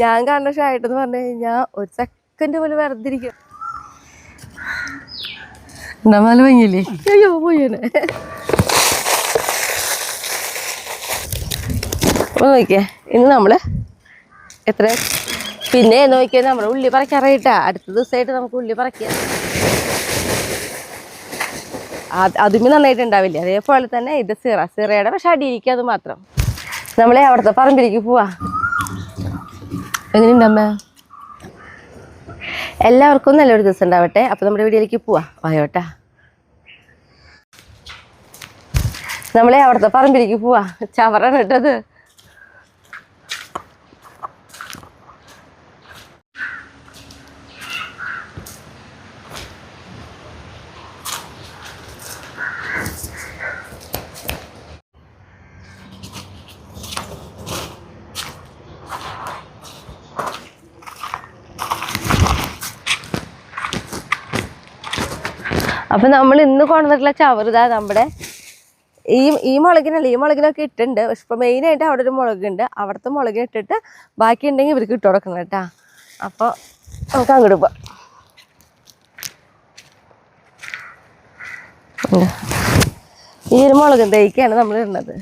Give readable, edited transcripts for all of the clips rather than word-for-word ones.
ഞാൻ കാണുന്ന ഷായിട്ടെന്ന് പറഞ്ഞു കഴിഞ്ഞാൽ ഒരു സെക്കൻഡ് പോലും വെറുതെ ഇരിക്കും. നല്ല ഭംഗിയില്ലേ? അയ്യോ പോയാണ്. നോക്കിയേ ഇന്ന് നമ്മള് എത്ര പിന്നെ നോക്കിയാൽ നമ്മുടെ ഉള്ളി പറിക്കാറായിട്ടാ. അടുത്ത ദിവസമായിട്ട് നമുക്ക് ഉള്ളി പറിക്കാം. അതുമേ നന്നായിട്ടുണ്ടാവില്ലേ? അതേപോലെ തന്നെ ഇത് സിറയുടെ പക്ഷെ അടിയിരിക്കും. അത് മാത്രം നമ്മളെ അവിടുത്തെ പറമ്പിലേക്ക് പോവാ. എങ്ങനെയുണ്ടമ്മ? എല്ലാവർക്കും നല്ലൊരു ദിവസം ഉണ്ടാവട്ടെ. അപ്പോൾ നമ്മുടെ വീഡിയോയിലേക്ക് പോവാ. വായോട്ടാ. നമ്മളെ അവിടുത്തെ പറമ്പിലേക്ക് പോവാ. ചവറാണ് കേട്ടത്. അപ്പം നമ്മൾ ഇന്ന് കൊണ്ടുവന്നിട്ടുള്ള ചവറുതാ നമ്മുടെ ഈ മുളകിനല്ല, ഈ മുളകിനൊക്കെ ഇട്ടുണ്ട്. പക്ഷെ ഇപ്പോൾ മെയിനായിട്ട് അവിടെ ഒരു മുളകുണ്ട്. അവിടുത്തെ മുളകിന് ഇട്ടിട്ട് ബാക്കി ഉണ്ടെങ്കിൽ ഇവർക്ക് ഇട്ട് കൊടുക്കണം കേട്ടോ. അപ്പോൾ നമുക്ക് അങ്ങോട്ട് പോവാം. ഈ ഒരു മുളകും തൈക്കാണ് നമ്മൾ ഇടുന്നത്.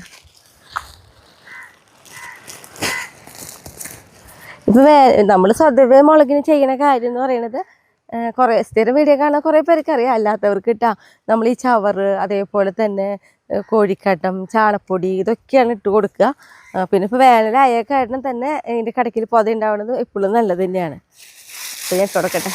ഇപ്പം നമ്മൾ സ്വതവേ മുളകിന് ചെയ്യുന്ന കാര്യം എന്ന് പറയുന്നത് കുറേ സ്ഥിരം വീഡിയോ കാണാൻ കുറേ പേർക്ക് അറിയാം. അല്ലാത്തവർക്ക് ഇട്ടാ നമ്മൾ ഈ ചവറ്, അതേപോലെ തന്നെ കോഴിക്കാട്ടം, ചാണപ്പൊടി ഇതൊക്കെയാണ് ഇട്ട് കൊടുക്കുക. പിന്നെ ഇപ്പോൾ വേനലായ കാരണം തന്നെ ഇതിൻ്റെ കടക്കിൽ പൊത ഉണ്ടാവുന്നത് എപ്പോഴും നല്ലത് തന്നെയാണ്. അപ്പോൾ ഞാൻ ഇട്ട് കൊടുക്കട്ടെ.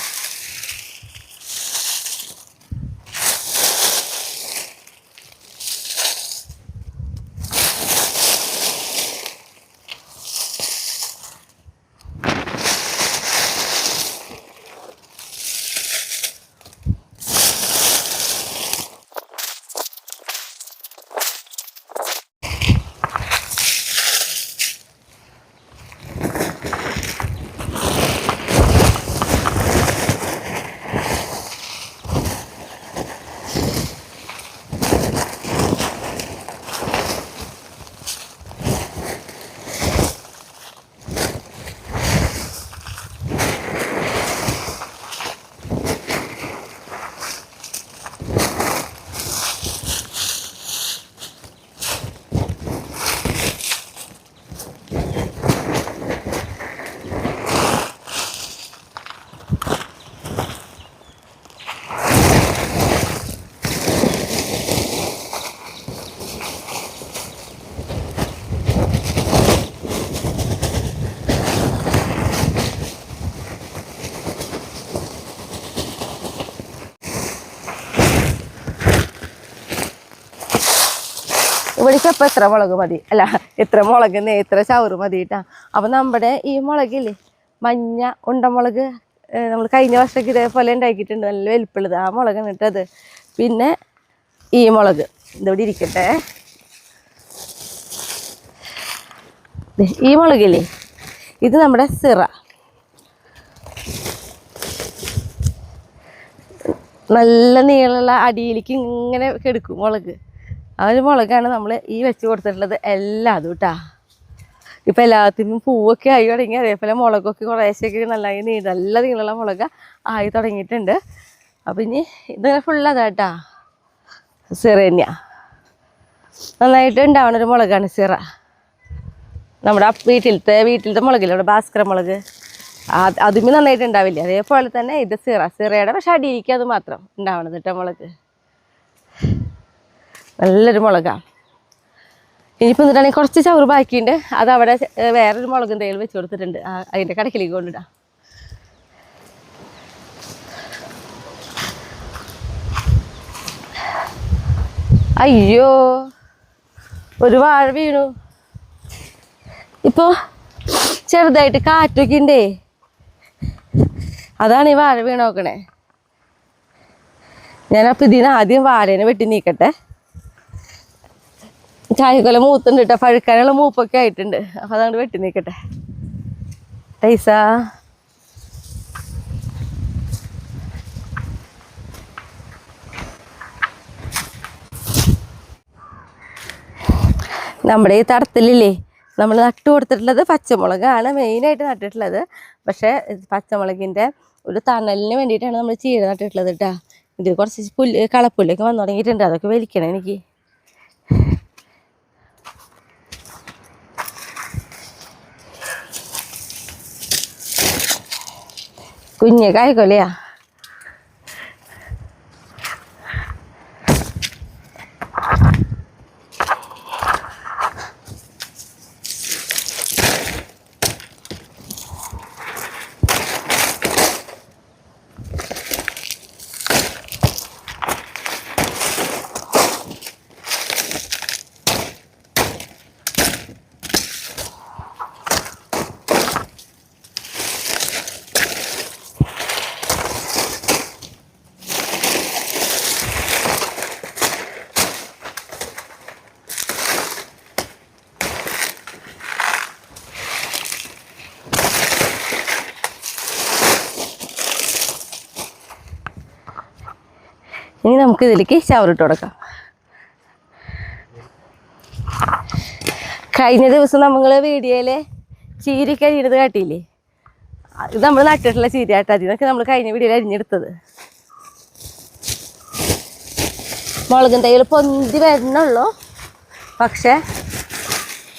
ഇവിടേക്ക് അപ്പം എത്ര മുളക് മതി, അല്ല എത്ര മുളക് എത്ര ചവറ് മതി കേട്ടാ. അപ്പം നമ്മുടെ ഈ മുളകില്ലേ, മഞ്ഞ ഉണ്ടമുളക്, നമ്മൾ കഴിഞ്ഞ വർഷമൊക്കെ ഇതേപോലെ ഉണ്ടാക്കിയിട്ടുണ്ട്. നല്ല വലിപ്പുള്ളത് ആ മുളകാണ് ഇട്ടത്. പിന്നെ ഈ മുളക് ഇതോടെ ഇരിക്കട്ടെ. ഈ മുളകില്ലേ, ഇത് നമ്മുടെ സിറ. നല്ല നീളമുള്ള അടിയിലേക്ക് ഇങ്ങനെ കെടുക്കും മുളക്. ആ ഒരു മുളകാണ് നമ്മൾ ഈ വെച്ച് കൊടുത്തിട്ടുള്ളത് എല്ലാതും കേട്ടാ. ഇപ്പം എല്ലാത്തിനും പൂവൊക്കെ ആയി തുടങ്ങി. അതേപോലെ മുളകൊക്കെ കുറേശ്ശൊക്കെ നല്ലതായി നല്ല നീളമുള്ള മുളക് ആയി തുടങ്ങിയിട്ടുണ്ട്. അപ്പം ഇനി ഇതിങ്ങനെ ഫുള്ളതാട്ടാ. സിറ തന്നെയാണ് നന്നായിട്ട് ഉണ്ടാവണൊരു മുളകാണ് സിറ. നമ്മുടെ വീട്ടിലത്തെ മുളകില്ല, നമ്മുടെ ഭാസ്കര മുളക്, അതുമേ നന്നായിട്ട് ഉണ്ടാവില്ല. അതേപോലെ തന്നെ ഇത് സിറയുടെ പക്ഷെ അടിയിരിക്കും. അത് മാത്രം ഉണ്ടാവണത് കേട്ടോ മുളക്. നല്ലൊരു മുളകാണ്. ഇനിയിപ്പോൾ എന്നിട്ടാണെങ്കിൽ കുറച്ച് ചവറ് ബാക്കിയുണ്ട്. അതവിടെ വേറൊരു മുളക് എന്തെങ്കിലും വെച്ച് കൊടുത്തിട്ടുണ്ട്. അതിൻ്റെ കടക്കിലേക്ക് കൊണ്ടിടാം. അയ്യോ, ഒരു വാഴ വീണു. ഇപ്പോൾ ചെറുതായിട്ട് കാറ്റൊക്കെ ഉണ്ടേ, അതാണ് ഈ വാഴ വീണ് നോക്കണേ. ഞാനപ്പോൾ ഇതിന് ആദ്യം വാഴേനെ വെട്ടി നീക്കട്ടെ. ചായക്കൊല മൂത്തുണ്ട് കേട്ടോ, പഴുക്കാനുള്ള മൂപ്പൊക്കെ ആയിട്ടുണ്ട്. അപ്പം അതങ്ങോട്ട് വെട്ടി നീക്കട്ടെ. ടൈസ നമ്മുടെ ഈ തടത്തിലില്ലേ നമ്മൾ നട്ടു കൊടുത്തിട്ടുള്ളത് പച്ചമുളകാണ് മെയിനായിട്ട് നട്ടിട്ടുള്ളത്. പക്ഷേ പച്ചമുളകിൻ്റെ ഒരു തണലിന് വേണ്ടിയിട്ടാണ് നമ്മൾ ചീര നട്ടിട്ടുള്ളത് കേട്ടോ. ഇതിൽ കുറച്ച് കളപ്പുല്ലൊക്കെ വന്നു തുടങ്ങിയിട്ടുണ്ട്, അതൊക്കെ വലിക്കണം എനിക്ക്. കുഞ്ഞ് കായ്ക്കൊലയാ. ഇനി നമുക്ക് ഇതിലേക്ക് ചവറിട്ട് കൊടുക്കാം. കഴിഞ്ഞ ദിവസം നമ്മൾ വീഡിയോയിൽ ചീരയ്ക്ക് അരിഞ്ഞത് കാട്ടിയില്ലേ, ഇത് നമ്മൾ നട്ടിട്ടുള്ള ചീര കേട്ടോ. അതിനൊക്കെ നമ്മൾ കഴിഞ്ഞ വീഡിയോയിൽ അരിഞ്ഞെടുത്തത്. മുളകും തൈകൾ പൊന്തി വരണുള്ളൂ. പക്ഷേ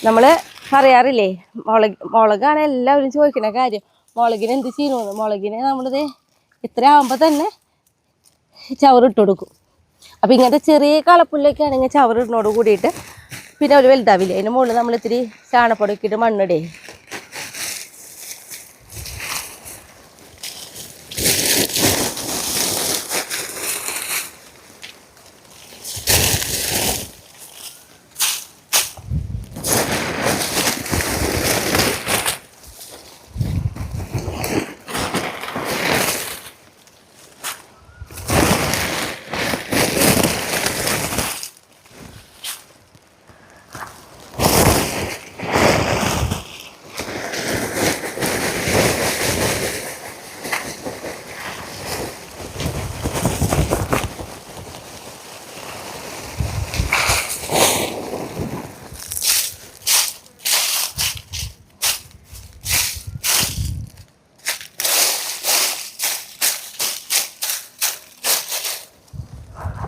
നമ്മൾ പറയാറില്ലേ, മുളകാണ് എല്ലാവരും ചോദിക്കുന്ന കാര്യം, മുളകിന് എന്ത് ചെയ്യുന്നു. മുളകിന് നമ്മളിത് ഇത്ര ആകുമ്പോൾ തന്നെ ചവറിട്ട് കൊടുക്കും. അപ്പം ഇങ്ങനത്തെ ചെറിയ കളപ്പുല്ലൊക്കെ ആണെങ്കിൽ ചവറിടുന്നോട് കൂടിയിട്ട് പിന്നെ ഒരു വലുതാവില്ലേ. അതിന് മുകളിൽ നമ്മൾ ഇത്തിരി ചാണപ്പൊടിയൊക്കെ ഇട്ട് മണ്ണിടേ.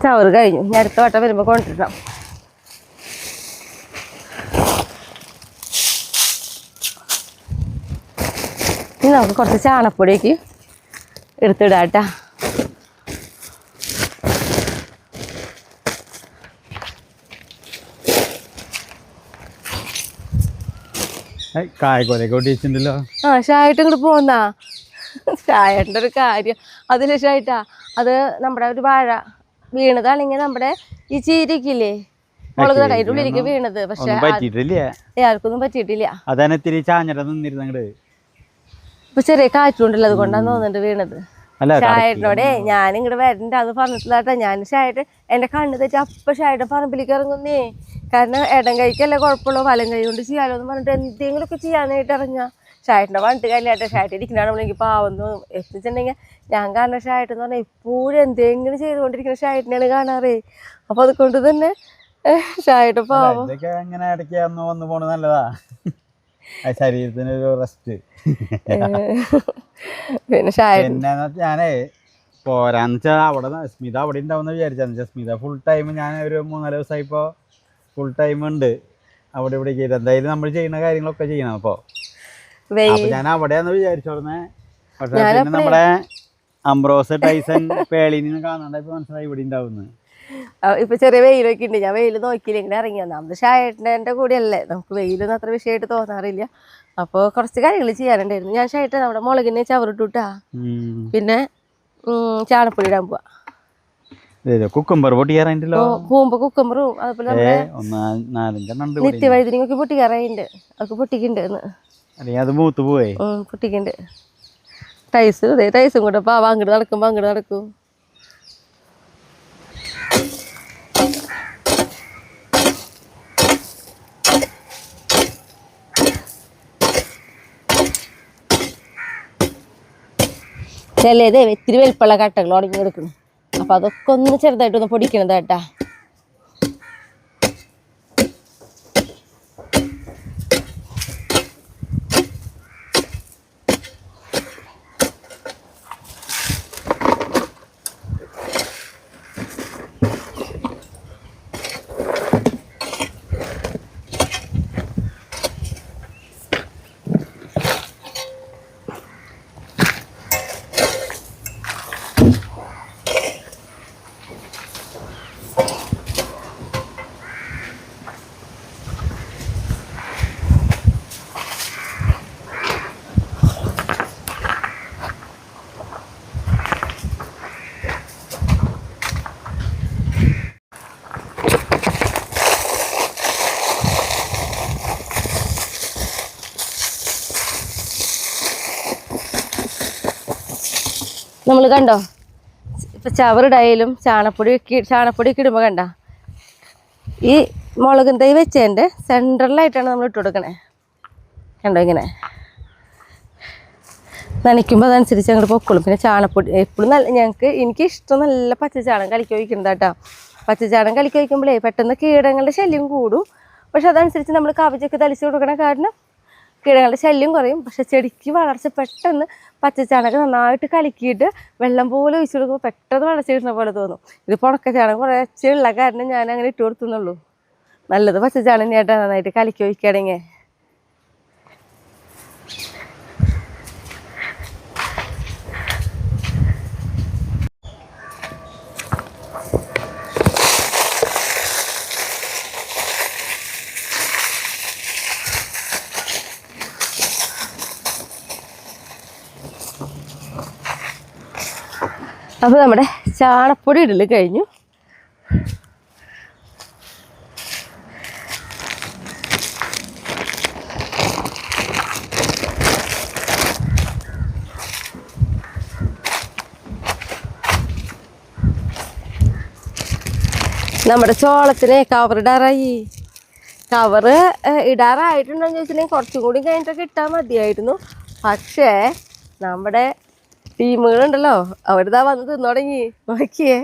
ചവറ് കഴിഞ്ഞു. ഇനി അടുത്ത വട്ടം വരുമ്പോൾ കൊണ്ടിട്ടാം. ഇനി നമുക്ക് കുറച്ച് ചാണപ്പൊടിയൊക്കെ എടുത്തിടാം കേട്ടോ. ആ ഷായിട്ട് ഇങ്ങോട്ട് പോന്നാ. ഷായൻ്റെ ഒരു കാര്യം അതിൽ ഷായിട്ടാ, അത് നമ്മുടെ ഒരു വാഴ വീണതാണെങ്കിൽ നമ്മുടെ ഈ ചീരക്കില്ലേ മുളക് അതിൻ്റെ ഉള്ളിലേക്ക് വീണത്. പക്ഷെ ആർക്കൊന്നും പറ്റിയിട്ടില്ല. ഇപ്പൊ ചെറിയ കാറ്റുണ്ടല്ലോ, അതുകൊണ്ടാന്ന് തോന്നുന്നുണ്ട് വീണത്. ഷായേട്ടനോടെ ഞാൻ ഇങ്ങോട്ട് വരണ്ട അത് പറഞ്ഞിട്ടില്ലാട്ടാ. ഞാൻ ഷായിട്ട് എൻ്റെ കണ്ണ് തെറ്റി അപ്പം ഷായിട്ട് പറമ്പിലേക്ക് ഇറങ്ങുന്നേ. കാരണം ഇടം കൈക്കല്ലേ കുഴപ്പമുള്ളൂ, വലം കൈ കൊണ്ട് ചെയ്യാലോ എന്ന് പറഞ്ഞിട്ട് എന്തെങ്കിലുമൊക്കെ ചെയ്യാനായിട്ട് ഇറങ്ങാ. ഷായിട്ടിൻ്റെ പണ്ട് കല്യാട്ടെ ഷായിട്ട് ഇരിക്കുന്നതാണ് എനിക്ക് പാവം തോന്നും. എത്തിച്ചിട്ടുണ്ടെങ്കിൽ ഞാൻ കാണുന്ന ഷായിട്ടെന്ന് പറഞ്ഞാൽ എപ്പോഴും എന്തെങ്കിലും ചെയ്തുകൊണ്ടിരിക്കുന്ന ഷായിട്ടിനെയാണ് കാണാറേ. അപ്പൊ അതുകൊണ്ട് തന്നെ ഷായിട്ട് പാവം. പിന്നെ ഞാനേ പോരാന്ന് വെച്ചാൽ അവിടെ സ്മിത അവിടെ ഉണ്ടാവുന്ന വിചാരിച്ചാ. സ്മിത ഫുൾ ടൈം ഞാൻ ഒരു 3-4 ദിവസമായി ഇപ്പോൾ ഫുൾ ടൈം ഉണ്ട് അവിടെ ഇവിടെ ചെയ്ത്. എന്തായാലും നമ്മൾ ചെയ്യുന്ന കാര്യങ്ങളൊക്കെ ചെയ്യണം. അപ്പൊ ഞാൻ അവിടെയാന്ന് വിചാരിച്ചോർന്നെ. പക്ഷെ പിന്നെ നമ്മുടെ അംബ്രോസ് ടൈസൺ പേളിനെ കാണാണ്ടായി മനസ്സിലായി ഇവിടെ ഉണ്ടാവുന്നത്. ഇപ്പൊ ചെറിയ വെയിലൊക്കെ ഉണ്ട്. ഞാൻ വെയിൽ നോക്കിയില്ല, ഇങ്ങനെ ഇറങ്ങി വന്നു. നമ്മുടെ ഷായിട്ടിൻ്റെ കൂടെ അല്ലേ, നമുക്ക് വെയിലൊന്നും അത്ര വിഷയമായിട്ട് തോന്നാറില്ല. അപ്പോൾ കുറച്ച് കാര്യങ്ങൾ ചെയ്യാനുണ്ടായിരുന്നു. ഞാൻ ഷായിട്ട് നമ്മുടെ മുളകിനെ ചവറിട്ടുട്ടാ, പിന്നെ ചാണപ്പൊടി ഇടാൻ പോവാ. കുക്കുംബർ പൊട്ടിക്കാറായിട്ടല്ലോ. പൂമ്പോ കുക്കുംബറും അതുപോലെ നിത്യവൈദ്യുതിയൊക്കെ പൊട്ടിക്കാറായിട്ടുണ്ട്. അതൊക്കെ പൊട്ടിക്കുന്നുണ്ട്. അത് മൂത്ത് പോവേ പൊട്ടിക്കുന്നുണ്ട്. ടൈസ് ഇതേ ടൈസും കൂടെ പാവ അങ്ങോട്ട് നടക്കുമ്പോ അങ്ങോട്ട് നടക്കും. ചിലതേ ഇത്തിരി വലിപ്പമുള്ള കട്ടകൾ ഉടങ്ങി എടുക്കണം. അപ്പൊ അതൊക്കെ ഒന്ന് ചെറുതായിട്ടൊന്ന് പൊടിക്കണത് കേട്ടാ. നമ്മൾ കണ്ടോ ഇപ്പം ചവറിടായാലും ചാണപ്പൊടിയൊക്കെ ഇടുമ്പോൾ കണ്ട ഈ മുളകും തൈ വെച്ചതിൻ്റെ സെൻട്രലായിട്ടാണ് നമ്മൾ ഇട്ട് കൊടുക്കണേ. കണ്ടോ ഇങ്ങനെ നനയ്ക്കുമ്പോൾ അതനുസരിച്ച് അങ്ങോട്ട് പൊക്കോളും. പിന്നെ ചാണപ്പൊടി എപ്പോഴും എനിക്ക് ഇഷ്ടം നല്ല പച്ചച്ചാണകം കലക്കി വയ്ക്കുന്നത് കേട്ടോ. പച്ചച്ചാണകം കലക്കി വയ്ക്കുമ്പോഴേ പെട്ടെന്ന് കീടങ്ങളുടെ ശല്യം കൂടും. പക്ഷെ അതനുസരിച്ച് നമ്മൾ കവചൊക്കെ തളിച്ച് കൊടുക്കണ കാരണം കീടങ്ങളുടെ ശല്യം കുറയും. പക്ഷെ ചെടിക്ക് വളർച്ച പെട്ടെന്ന് പച്ചച്ചാണകം നന്നായിട്ട് കലക്കിയിട്ട് വെള്ളം പോലെ ഒഴിച്ചു കൊടുക്കുമ്പോൾ പെട്ടെന്ന് വളർച്ച കിട്ടുന്ന പോലെ തോന്നും. ഇത് ഉണക്കച്ചാണകം കുറച്ചുള്ള കാരണം ഞാൻ അങ്ങനെ ഇട്ട് കൊടുത്തുന്നുള്ളൂ. നല്ലത് പച്ചച്ചാണകം ചേട്ടാ നന്നായിട്ട് കലക്കി വയ്ക്കുകയാണെങ്കിൽ. അപ്പോൾ നമ്മുടെ ചാണപ്പൊടി ഇടൽ കഴിഞ്ഞു. നമ്മുടെ ചോളത്തിന് കവർ ഇടാറായി. കവറ് ഇടാറായിട്ടുണ്ടോ എന്ന് ചോദിച്ചിട്ടുണ്ടെങ്കിൽ കുറച്ചും കൂടി കഴിഞ്ഞിട്ടൊക്കെ ഇട്ടാൽ മതിയായിരുന്നു. പക്ഷേ നമ്മുടെ ടീമുകളുണ്ടല്ലോ അവരിതാ വന്ന് തിന്നു തുടങ്ങി. നോക്കിയേ,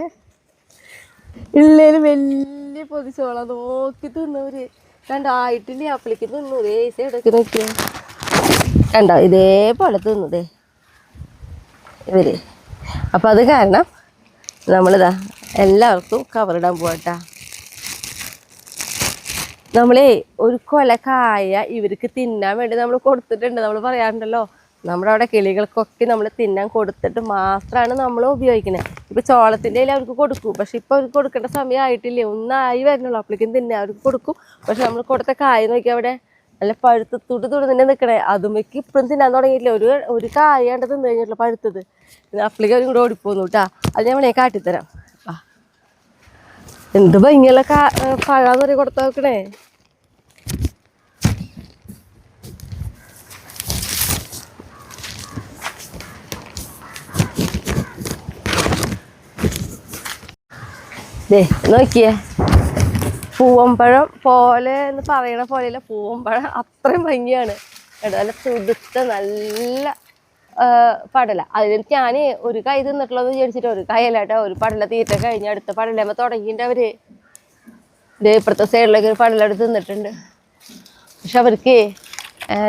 ഇല്ലേലും വലിയ പൊതിച്ചോളം നോക്കി തിന്നവര് കണ്ടായിട്ടില്ല. അപ്പളിക്ക് തിന്നു സൈഡൊക്കെ നോക്കിയേ കണ്ടോ, ഇതേപോലെ തിന്നതേ ഇവര്. അപ്പം അത് കാരണം നമ്മളിതാ എല്ലാവർക്കും കവറിടാൻ പോകട്ടാ. നമ്മളേ ഒരു കൊല കായ ഇവർക്ക് തിന്നാൻ വേണ്ടി നമ്മൾ കൊടുത്തിട്ടുണ്ട്. നമ്മൾ പറയാറുണ്ടല്ലോ, നമ്മുടെ അവിടെ കിളികൾക്കൊക്കെ നമ്മൾ തിന്നാൻ കൊടുത്തിട്ട് മാത്രമാണ് നമ്മൾ ഉപയോഗിക്കുന്നത്. ഇപ്പോൾ ചോളത്തിൻ്റെ ഇല അവർക്ക് കൊടുക്കും. പക്ഷെ ഇപ്പോൾ അവർക്ക് കൊടുക്കേണ്ട സമയമായിട്ടില്ലേ, ഒന്നായി വരുന്നുള്ളൂ. അപ്പോഴേക്കും തിന്നാൻ അവർക്ക് കൊടുക്കും. പക്ഷെ നമ്മൾ കൊടുത്ത കായ നോക്കി അവിടെ നല്ല പഴുത്ത് തുടുതുടന്നെ നിൽക്കണേ. അതുമ്മക്ക് ഇപ്പോഴും തിന്നാൻ തുടങ്ങിയിട്ടില്ല. ഒരു കായ കണ്ട് തിന്നു കഴിഞ്ഞിട്ടുള്ള പഴുത്തത്. അപ്പോഴേക്കും അവരും കൂടെ ഓടിപ്പോന്നു കേട്ടാ. അത് ഞാൻ വേണേ കാട്ടിത്തരാം. എന്ത് ഭംഗിയുള്ള പഴാന്ന് പറയും കൊടുത്തു നോക്കണേ. ദേ നോക്കിയേ, പൂവമ്പഴം പോലെ എന്ന് പറയണ പോലെയല്ല, പൂവമ്പഴം അത്രയും ഭംഗിയാണ് കേട്ടോ. നല്ല തുടുത്ത നല്ല പടല. അതിൽ ഞാൻ ഒരു കൈ തിന്നിട്ടുള്ളതെന്ന് വിചാരിച്ചിട്ട് ഒരു കൈയല്ല കേട്ടോ. ഒരു പടല തീറ്റ കഴിഞ്ഞ് അടുത്ത പടലമ്മ തുടങ്ങിയിട്ട് അവർ ഇപ്പുറത്തെ സൈഡിലേക്ക് ഒരു പടല എടുത്ത് തിന്നിട്ടുണ്ട്. പക്ഷെ അവർക്ക്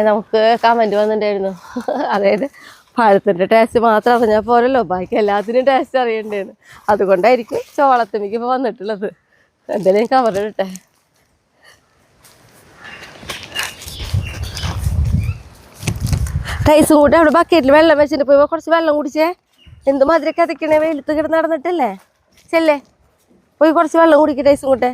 നമുക്ക് കമൻറ്റ് വന്നിട്ടുണ്ടായിരുന്നു, അതായത് പഴത്തിൻ്റെ ടേസ്റ്റ് മാത്രം അറിഞ്ഞാൽ പോരല്ലോ, ബാക്കി എല്ലാത്തിനും ടേസ്റ്റ് അറിയണ്ടേന്ന്. അതുകൊണ്ടായിരിക്കും ചോളത്തിലേക്ക് ഇപ്പോൾ വന്നിട്ടുള്ളത്. എന്തായാലും കവറിട്ടെ. ടൈസും കൂടെ അവിടെ ബക്കറ്റിൽ വെള്ളം വെച്ചിട്ട് പോയി കുറച്ച് വെള്ളം കുടിച്ചേ. എന്ത് മധുര കഥക്കണേ, വെയിലത്ത് കിടന്ന് നടന്നിട്ടല്ലേ. ചെല്ലേ പോയി കുറച്ച് വെള്ളം കുടിക്കുക ടൈസും കൂട്ടെ.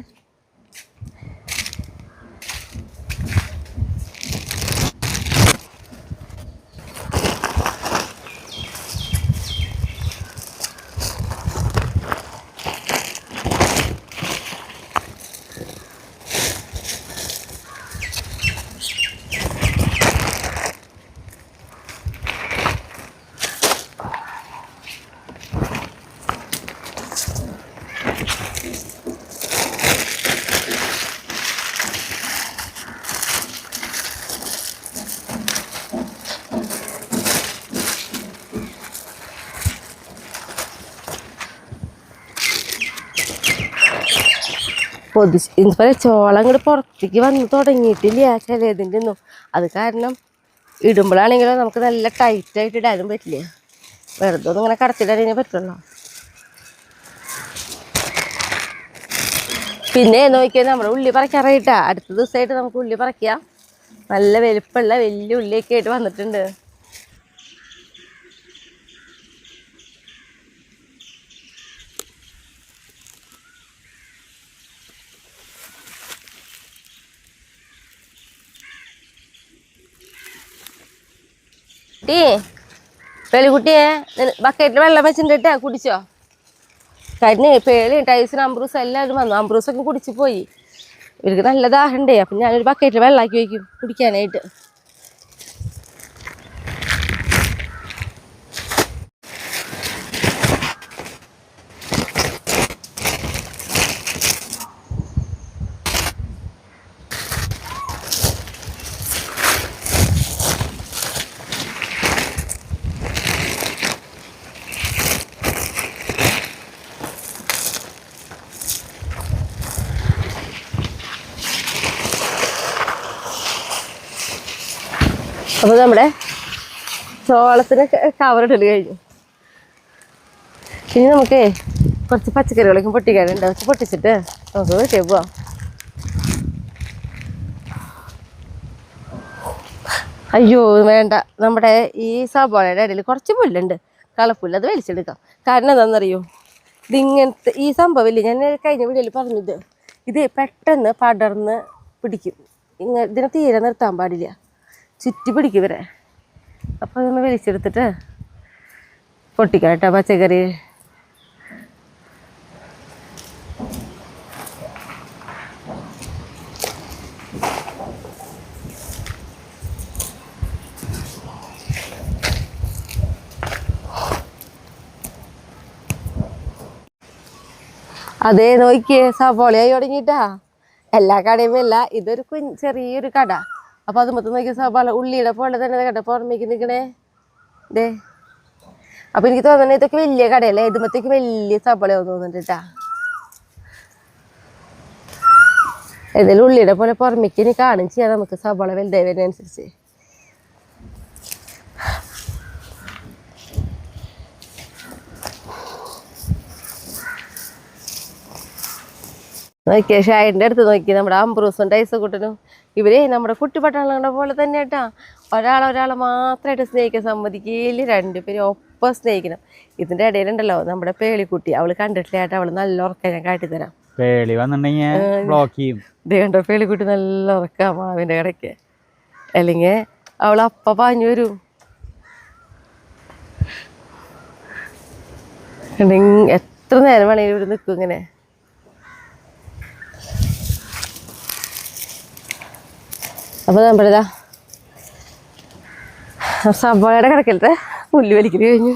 ഇതുപോലെ ചോളം ഇങ്ങോട്ട് പുറത്തേക്ക് വന്ന് തുടങ്ങിയിട്ടില്ല ചിലതിൻ്റെ ഒന്നും. അത് കാരണം ഇടുമ്പോഴാണെങ്കിലോ നമുക്ക് നല്ല ടൈറ്റായിട്ട് ഇടാനും പറ്റില്ല. വെറുതെ ഒന്നും ഇങ്ങനെ കടത്തിടാനേ പറ്റുള്ളൂ. പിന്നെ നോക്കിയാൽ നമ്മുടെ ഉള്ളി പറിക്കാറായിട്ടാ. അടുത്ത ദിവസമായിട്ട് നമുക്ക് ഉള്ളി പറിക്കാം. നല്ല വലുപ്പമുള്ള വലിയ ഉള്ളിയൊക്കെ ആയിട്ട് വന്നിട്ടുണ്ട്. പേളിക്കുട്ടിയെ ബക്കറ്റിൽ വെള്ളം വെച്ചിട്ട് കുടിച്ചോ. കരിഞ്ഞ് പേളി ടൈസിന് അമ്പ്രൂസ് എല്ലാവരും വന്നു. അമ്പ്രൂസൊക്കെ കുടിച്ച് പോയി. ഇവർക്ക് നല്ല ദാഹമുണ്ടേ. അപ്പം ഞാനൊരു ബക്കറ്റിൽ വെള്ളമാക്കി വയ്ക്കും കുടിക്കാനായിട്ട്. അപ്പോൾ നമ്മുടെ ചോളത്തിന് കവറിടൽ കഴിഞ്ഞു. ഇനി നമുക്ക് കുറച്ച് പച്ചക്കറികളൊക്കെ പൊട്ടിക്കാനുണ്ട്. അതൊക്കെ പൊട്ടിച്ചിട്ട് നമുക്ക് വീട്ടിൽ പോവാം. അയ്യോ വേണ്ട, നമ്മുടെ ഈ സവാളയുടെ ഇടയിൽ കുറച്ച് പുല്ലുണ്ട്, കളപ്പുല്ല്. അത് വലിച്ചെടുക്കാം. കാരണം എന്താണെന്നറിയോ, ഇതിങ്ങനത്തെ ഈ സംഭവമില്ലേ, ഞാൻ കഴിഞ്ഞ വീഡിയോയിൽ പറഞ്ഞത്, ഇത് പെട്ടെന്ന് പടർന്ന് പിടിക്കും. ഇതിനെ തീരെ നിർത്താൻ പാടില്ല, ചുറ്റി പിടിക്കും ഇവരെ. അപ്പോൾ നമ്മൾ വലിച്ചെടുത്തിട്ട് പൊട്ടിക്കാം കേട്ടോ പച്ചക്കറി. അതേ നോക്കിയേ, സവാളയായി തുടങ്ങിയിട്ടാ. എല്ലാ കടയും അല്ല, ഇതൊരു ചെറിയൊരു കട. അപ്പോൾ അത് മൊത്തം നോക്കിയ സവാള ഉള്ളിയുടെ പോലെ തന്നെ കട പുറമേക്ക് നിൽക്കണേ ദേ. അപ്പോൾ എനിക്ക് തോന്നുന്നത് ഇതൊക്കെ വലിയ കടയല്ലേ, ഇതുമത്തേക്ക് വലിയ സവാളയാവും തോന്നുന്നുണ്ട് കേട്ടാ. ഏതായാലും ഉള്ളിയുടെ പോലെ പുറമേക്ക് ഇനി കാണും ചെയ്യാം നമുക്ക് സവാള വലുതായി വരുന്നതനുസരിച്ച്. നോക്കിയ ഷായിൻ്റെ അടുത്ത് നോക്കി നമ്മുടെ അംബ്രൂസും ടൈസക്കുട്ടനും ഇവരെ നമ്മുടെ കുട്ടിപ്പട്ടാളങ്ങളുടെ പോലെ തന്നെ കേട്ടാ. ഒരാളെ മാത്രമായിട്ട് സ്നേഹിക്കാൻ സമ്മതിക്കില്ല, രണ്ടുപേരും ഒപ്പം സ്നേഹിക്കണം. ഇതിൻ്റെ ഇടയിലുണ്ടല്ലോ നമ്മുടെ പേളിക്കുട്ടി, അവള് കണ്ടിട്ടില്ല കേട്ടോ, അവള് നല്ല ഉറക്കം ഞാൻ കാട്ടിത്തരാം. പേളി വന്നിട്ടുണ്ടെങ്കിൽ ബ്ലോക്ക് ചെയ്യും. ഇത് കണ്ടോ പേളിക്കുട്ടി നല്ല ഉറക്കാം മാവിൻ്റെ കടയ്ക്ക്, അല്ലെങ്കിൽ അവൾ അപ്പം പാഞ്ഞു വരും. എത്ര നേരം വേണമെങ്കിലും ഇവിടെ നിൽക്കും ഇങ്ങനെ. അപ്പോൾ നമ്മളിതാ സവാളയുടെ കിടക്കലത്തെ പുല്ല് വലിക്കൽ കഴിഞ്ഞു.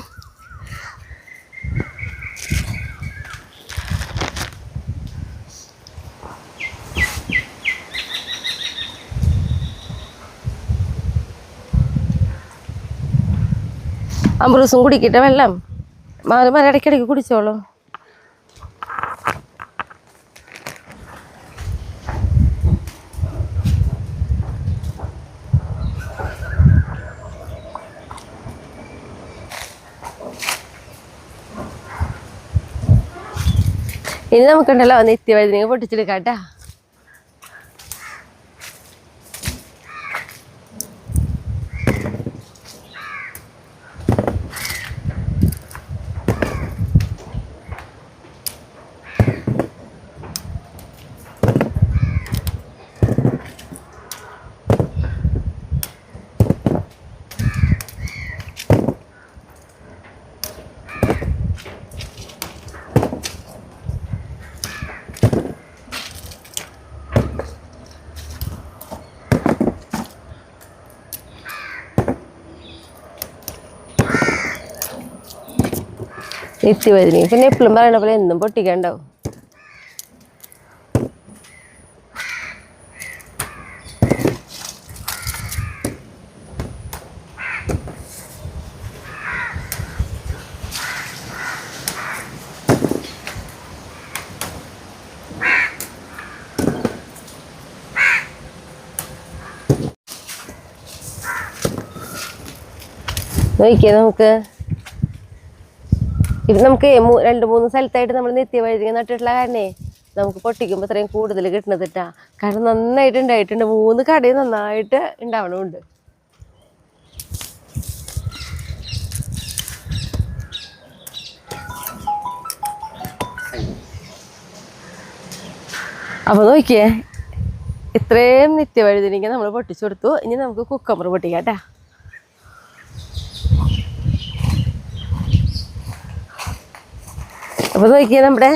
അംബ്രൂസും കുടിക്കട്ടെ വെള്ളം, മാറി ഇടയ്ക്കിടയ്ക്ക് കുടിച്ചോളൂ. ഇനി നമുക്കുണ്ടല്ലോ നിത്യവൈദ്യനിക പൊട്ടിച്ചെടുക്കാം കേട്ടാ. നിത്യവൈദ്യനിക പിന്നെ എപ്പോഴും പറയണ പോലെ എന്നും പൊട്ടിക്കാണ്ടാവും. നോക്കിയാ നമുക്ക് ഇത് നമുക്ക് 2-3 സ്ഥലത്തായിട്ട് നമ്മൾ നിത്യവൈദ്യനിക നട്ടിട്ടുള്ള കാരണേ നമുക്ക് പൊട്ടിക്കുമ്പോൾ ഇത്രയും കൂടുതൽ കിട്ടുന്നത് കേട്ടാ. കാരണം നന്നായിട്ട് ഉണ്ടായിട്ടുണ്ട്, 3 കടയും നന്നായിട്ട് ഉണ്ടാവണമുണ്ട്. അപ്പോൾ നോക്കിയേ, ഇത്രയും നിത്യവൈദ്യനിക നമ്മൾ പൊട്ടിച്ചു കൊടുത്തു. ഇനി നമുക്ക് കുക്കമ്പർ പൊട്ടിക്കാം കേട്ടാ. അപ്പോൾ നോക്കിയാൽ നമ്മുടെ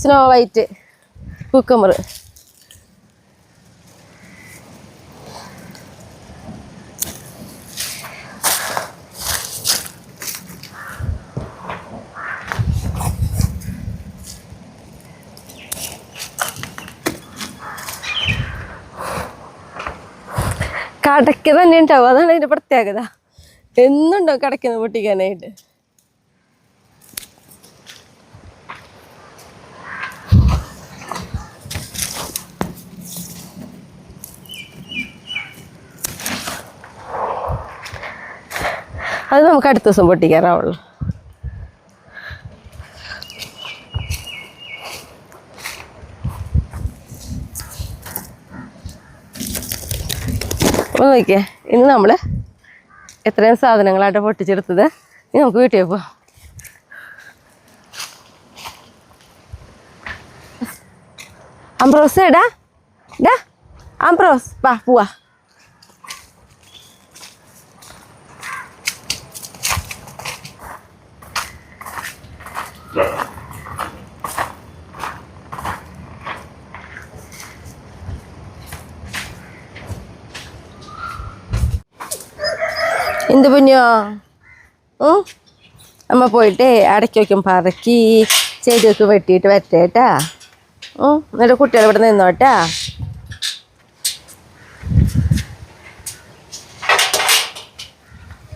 സ്നോ വൈറ്റ് കുക്കമ്പർ. കടയ്ക്ക് തന്നെ ഉണ്ടാവും, അതാണ് അതിൻ്റെ പ്രത്യേകത. എന്നുണ്ടാവും കടയ്ക്കുന്ന പൊട്ടിക്കാനായിട്ട്. അത് നമുക്ക് അടുത്ത ദിവസം പൊട്ടിക്കാറാവുള്ളൂ. അപ്പോൾ നോക്കിയേ, ഇന്ന് നമ്മൾ എത്രയും സാധനങ്ങളായിട്ട് പൊട്ടിച്ചെടുത്തത്. ഇനി നമുക്ക് വീട്ടിൽ പോവാം. അംബ്രോസ് എടാ അംബ്രോസ് വാ പോവാ. എന്ത് പൊന്നോ, അമ്മ പോയിട്ട് അടയ്ക്കൊക്കെ പറക്കി ചെടിയൊക്കെ വെട്ടിയിട്ട് വരട്ടേട്ടാ. എന്നിട്ട് കുട്ടികൾ ഇവിടെ നിന്നോട്ടാ.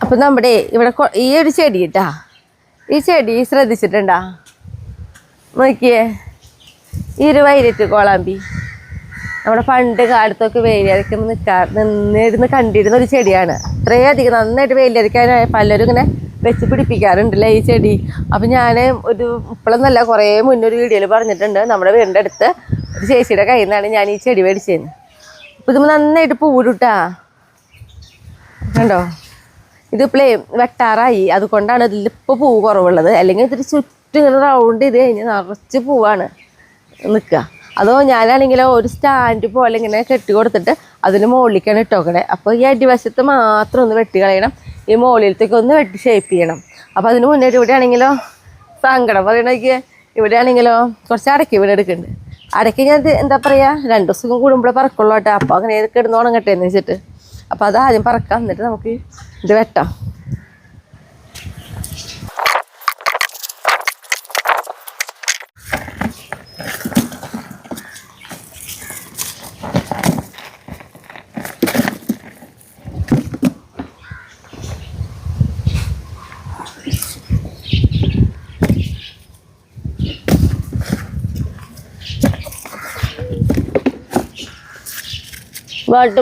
അപ്പം നമ്മുടെ ഇവിടെ ഈ ഒരു ചെടി കേട്ടാ, ഈ ചെടി ശ്രദ്ധിച്ചിട്ടുണ്ടാ? നോക്കിയേ, ഈ ഒരു വൈലറ്റ് കോളാമ്പി നമ്മുടെ പണ്ട് കാലത്തൊക്കെ വെയിലരിക്കുമ്പോൾ നിന്നിരുന്ന് കണ്ടിരുന്ന ഒരു ചെടിയാണ്. അത്രയധികം നന്നായിട്ട് വെയിലരിക്കാൻ പലരും ഇങ്ങനെ വെച്ച് പിടിപ്പിക്കാറുണ്ടല്ലേ ഈ ചെടി. അപ്പം ഞാൻ ഇപ്പോഴൊന്നല്ല, കുറേ മുന്നൊരു വീഡിയോയിൽ പറഞ്ഞിട്ടുണ്ട്. നമ്മുടെ വീടിൻ്റെ അടുത്ത് ഒരു ചേച്ചിയുടെ കയ്യിൽ നിന്നാണ് ഞാൻ ഈ ചെടി മേടിച്ചത്. അപ്പോൾ ഇത് നന്നായിട്ട് പൂവിടുട്ടാ, കണ്ടോ? ഇതിപ്പോഴേ വെട്ടാറായി, അതുകൊണ്ടാണ് ഇതിലിപ്പോൾ പൂവ് കുറവുള്ളത്. അല്ലെങ്കിൽ ഇതിൽ ചുറ്റും ഇങ്ങനെ റൗണ്ട് ചെയ്ത് കഴിഞ്ഞാൽ നിറച്ച് പൂവാണ് നിൽക്കുക. അതോ ഞാനാണെങ്കിലോ ഒരു സ്റ്റാൻഡ് പോലെ ഇങ്ങനെ കെട്ടി കൊടുത്തിട്ട് അതിന് മുകളിലേക്കാണ് ഇട്ടോക്കണേ. അപ്പോൾ ഈ അടിവശത്ത് മാത്രം ഒന്ന് വെട്ടി കളയണം, ഈ മുകളിലത്തേക്ക് ഒന്ന് വെട്ടി ഷേപ്പ് ചെയ്യണം. അപ്പോൾ അതിന് മുന്നേറ്റ് ഇവിടെ ആണെങ്കിലോ സങ്കടം പറയണമെങ്കിൽ ഇവിടെ ആണെങ്കിലോ കുറച്ച് അടയ്ക്ക് വീട് എടുക്കുന്നുണ്ട്. അടയ്ക്ക് ഞാൻ എന്താ പറയുക, 2 ദിവസം കൂടുമ്പോഴേ പറക്കുള്ളൂ കേട്ടോ. അപ്പോൾ അങ്ങനെ കിടന്ന് ഉണങ്ങട്ടെ എന്ന് വെച്ചിട്ട്, അപ്പോൾ അത് ആദ്യം പറക്കാം, എന്നിട്ട് നമുക്ക് ഇത് വെട്ടാം.